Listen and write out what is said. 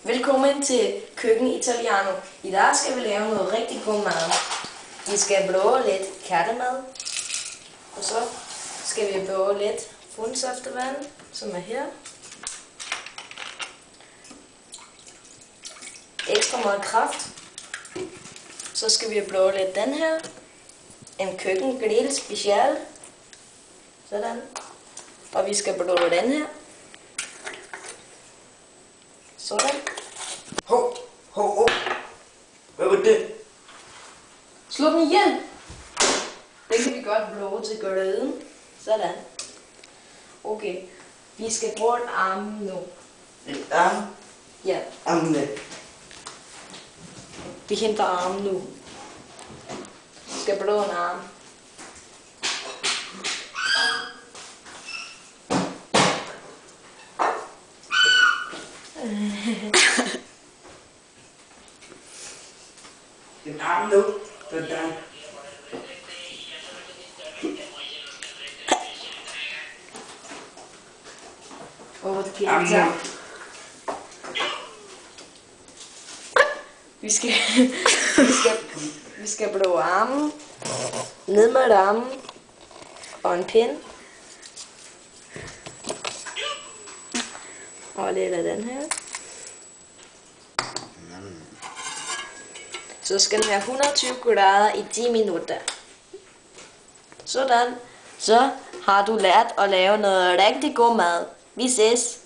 Velkommen til Køkken Italiano. I dag skal vi lave noget rigtig god mad. Vi skal bruge lidt kattemad. Og så skal vi bruge lidt funsaftevand, som er her. Ekstra meget kraft. Så skal vi bruge lidt den her. En køkkengrill special. Sådan. Og vi skal bruge den her. Sådan. Hov. Hvad var det? Slå den ihjel. Det kan vi godt bruge til gryden. Sådan. Okay. Vi skal bruge en arm nu. En arm? Ja. Armene. Vi henter armen nu. Vi skal bruge en arm. En arm nu. Sådan. Armen nu. Vi skal bruge armen. Ned med armen. Og en pind. Og lidt af den her. Så skal den være 120 grader i 10 minutter. Sådan. Så har du lært at lave noget rigtig god mad. Vi ses.